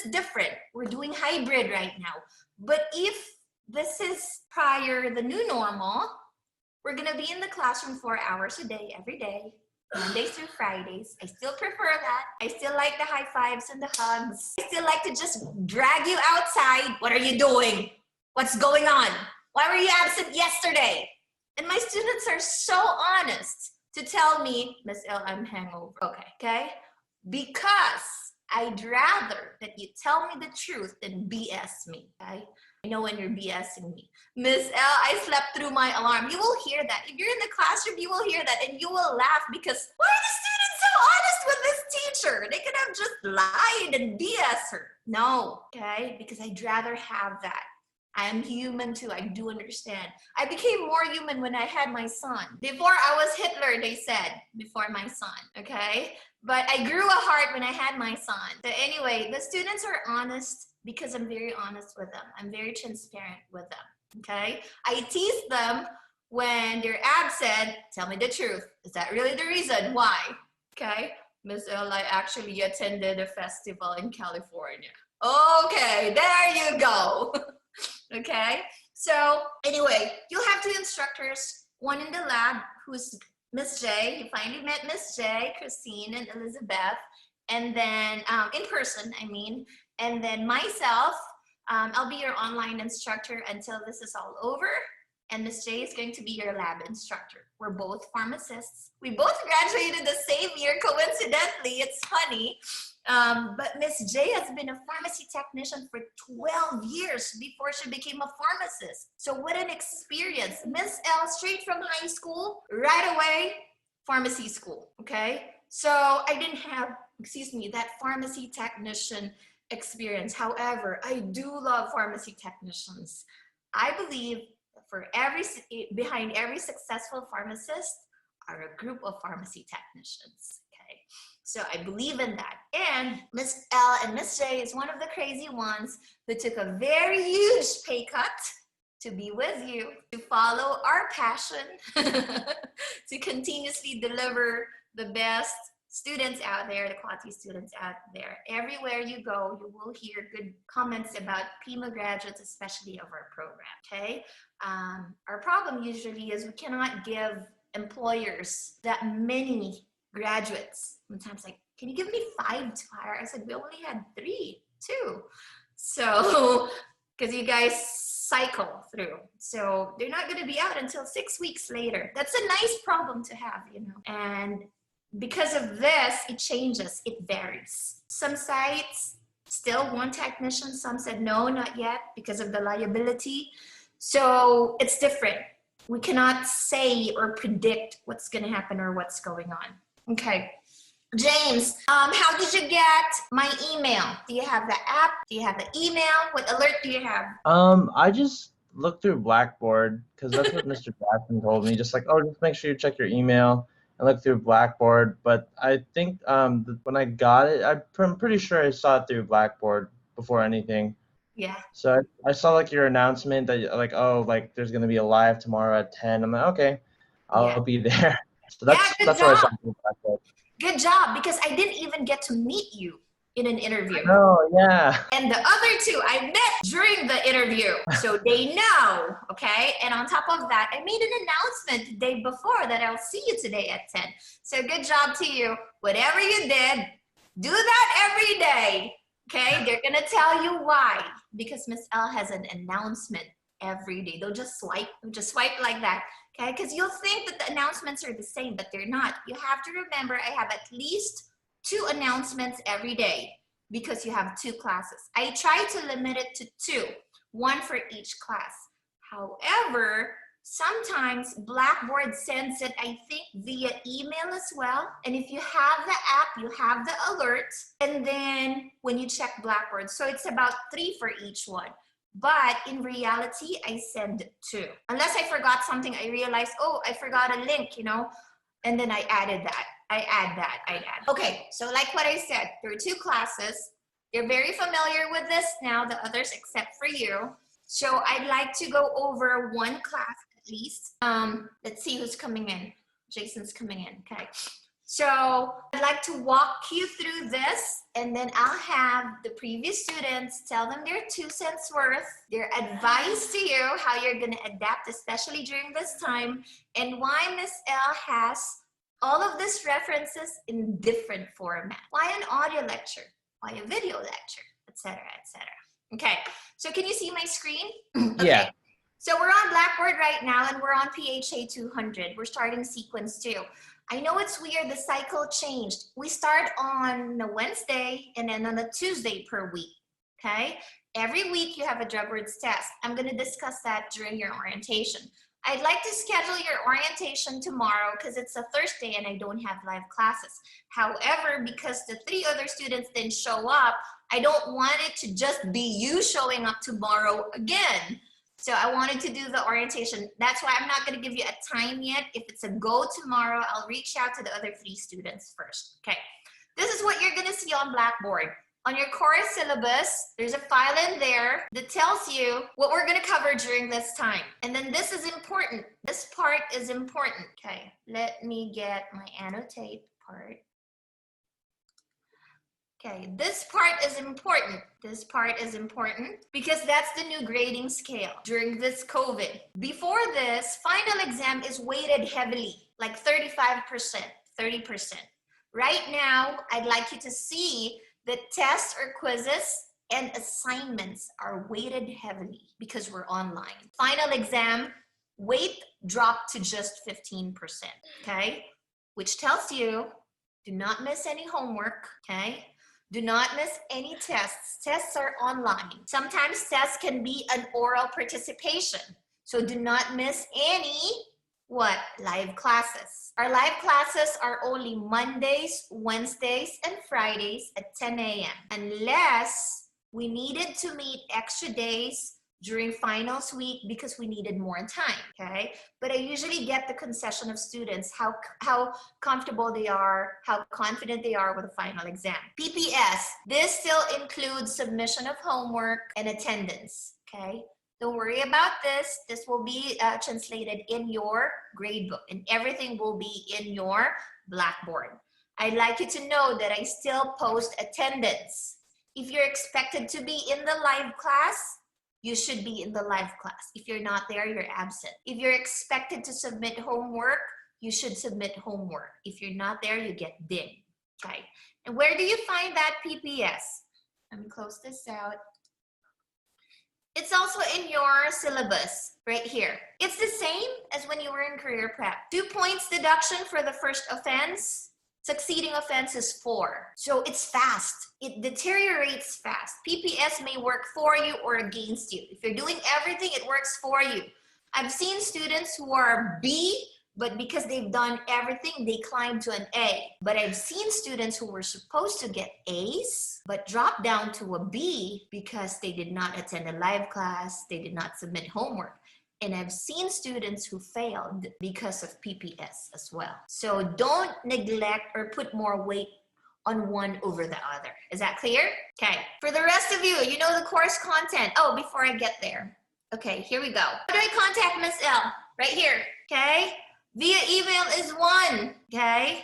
is different. We're doing hybrid right now. But if this is prior the new normal, we're gonna be in the classroom 4 hours a day, every day, Mondays through Fridays. I still prefer that. I still like the high fives and the hugs. I still like to just drag you outside. What are you doing? What's going on? Why were you absent yesterday? And my students are so honest to tell me, Miss L, I'm hangover. Okay? Because I'd rather that you tell me the truth than BS me, okay? I know when you're BSing me. Miss L, I slept through my alarm. You will hear that. If you're in the classroom, you will hear that and you will laugh because why are the students so honest with this teacher? They could have just lied and BS her. No, okay? Because I'd rather have that. I'm human too, I do understand. I became more human when I had my son. Before I was Hitler, they said, before my son, okay? But I grew a heart when I had my son. So anyway, the students are honest because I'm very honest with them. I'm very transparent with them, okay? I tease them when they're absent, tell me the truth. Is that really the reason? Why? Okay? Miss L, I actually attended a festival in California. Okay, there you go. Okay, so anyway, you'll have two instructors, one in the lab who's Miss J. You finally met Miss J, Christine and Elizabeth, and then in person, I mean, and then myself, I'll be your online instructor until this is all over, and Miss J is going to be your lab instructor. We're both pharmacists. We both graduated the same year, coincidentally, it's funny. But Miss J has been a pharmacy technician for 12 years before she became a pharmacist. So what an experience. Miss L, straight from high school, right away, pharmacy school, okay? So I didn't have, that pharmacy technician experience. However, I do love pharmacy technicians. I believe behind every successful pharmacist are a group of pharmacy technicians, okay? So I believe in that. And Miss L and Miss J is one of the crazy ones who took a very huge pay cut to be with you, to follow our passion, to continuously deliver the best students out there, the quality students out there. Everywhere you go, you will hear good comments about PMA graduates, especially of our program, okay? Our problem usually is we cannot give employers that many graduates. Sometimes like, can you give me 5 to hire? I said, we only had 3, 2. So, because you guys cycle through. So they're not gonna be out until 6 weeks later. That's a nice problem to have, you know. And because of this, it changes, it varies. Some sites still want technicians, some said no, not yet, because of the liability. So it's different. We cannot say or predict what's gonna happen or what's going on. Okay, James, how did you get my email? Do you have the app? Do you have the email? What alert do you have? I just looked through Blackboard because that's what Mr. Jackson told me. Just like, oh, just make sure you check your email and look through Blackboard. But I think when I got it, I'm pretty sure I saw it through Blackboard before anything. Yeah. So I saw like your announcement that like, oh, like there's gonna be a live tomorrow at 10. I'm like, okay, I'll be there. So that's what I saw through Blackboard. Good job, because I didn't even get to meet you in an interview. Oh, yeah. And the other 2 I met during the interview, so they know, okay? And on top of that, I made an announcement the day before that I'll see you today at 10. So good job to you. Whatever you did, do that every day, okay? They're gonna tell you why, because Miss L has an announcement every day. They'll just swipe like that. Okay, because you'll think that the announcements are the same, but they're not. You have to remember I have at least 2 announcements every day because you have 2 classes. I try to limit it to 2, 1 for each class. However, sometimes Blackboard sends it, I think, via email as well. And if you have the app, you have the alert. And then when you check Blackboard, so it's about 3 for each one. But in reality, I send 2. Unless I forgot something, I realized, oh, I forgot a link, you know, and then I added that. I add. Okay, so like what I said, there are 2 classes. You're very familiar with this now, the others except for you. So I'd like to go over 1 class at least. Let's see who's coming in. Jason's coming in, okay. So I'd like to walk you through this, and then I'll have the previous students tell them their 2 cents worth, their advice to you, how you're going to adapt, especially during this time, and why Miss L has all of these references in different format. Why an audio lecture? Why a video lecture? Etc., etc. Okay, so can you see my screen? Okay. Yeah. So we're on Blackboard right now, and we're on PHA 200. We're starting sequence 2. I know it's weird, the cycle changed. We start on a Wednesday and then on a Tuesday per week, okay? Every week you have a job words test. I'm gonna discuss that during your orientation. I'd like to schedule your orientation tomorrow because it's a Thursday and I don't have live classes. However, because the 3 other students didn't show up, I don't want it to just be you showing up tomorrow again. So I wanted to do the orientation. That's why I'm not going to give you a time yet. If it's a go tomorrow, I'll reach out to the other 3 students first. Okay. This is what you're going to see on Blackboard. On your course syllabus, there's a file in there that tells you what we're going to cover during this time. And then this is important. This part is important. Okay. Let me get my annotate part. Okay, this part is important. This part is important because that's the new grading scale during this COVID. Before this, final exam is weighted heavily, like 35%, 30%. Right now, I'd like you to see that tests or quizzes and assignments are weighted heavily because we're online. Final exam, weight dropped to just 15%, okay? Which tells you, do not miss any homework, okay? Do not miss any tests. Tests are online. Sometimes tests can be an oral participation. So do not miss any, live classes. Our live classes are only Mondays, Wednesdays, and Fridays at 10 a.m. Unless we needed to meet extra days during finals week because we needed more time, okay? But I usually get the concession of students, how comfortable they are, how confident they are with the final exam. PPS, this still includes submission of homework and attendance, okay? Don't worry about this. This will be translated in your gradebook and everything will be in your Blackboard. I'd like you to know that I still post attendance. If you're expected to be in the live class, you should be in the live class. If you're not there, you're absent. If you're expected to submit homework, you should submit homework. If you're not there, you get dinged, okay? And where do you find that PPS? Let me close this out. It's also in your syllabus right here. It's the same as when you were in career prep. 2 points deduction for the first offense. Succeeding offense is 4. So it's fast. It deteriorates fast. PPS may work for you or against you. If you're doing everything, it works for you. I've seen students who are B, but because they've done everything, they climb to an A. But I've seen students who were supposed to get A's, but dropped down to a B because they did not attend a live class, they did not submit homework. And I've seen students who failed because of PPS as well. So don't neglect or put more weight on one over the other. Is that clear? Okay. For the rest of you, you know the course content. Oh, before I get there. Okay, here we go. How do I contact Miss L? Right here, okay? Via email is 1, okay?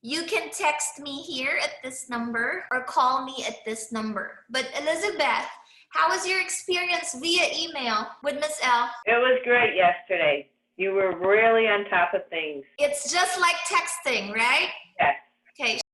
You can text me here at this number or call me at this number. But Elizabeth, how was your experience via email with Miss L? It was great yesterday. You were really on top of things. It's just like texting, right? Yes. Okay.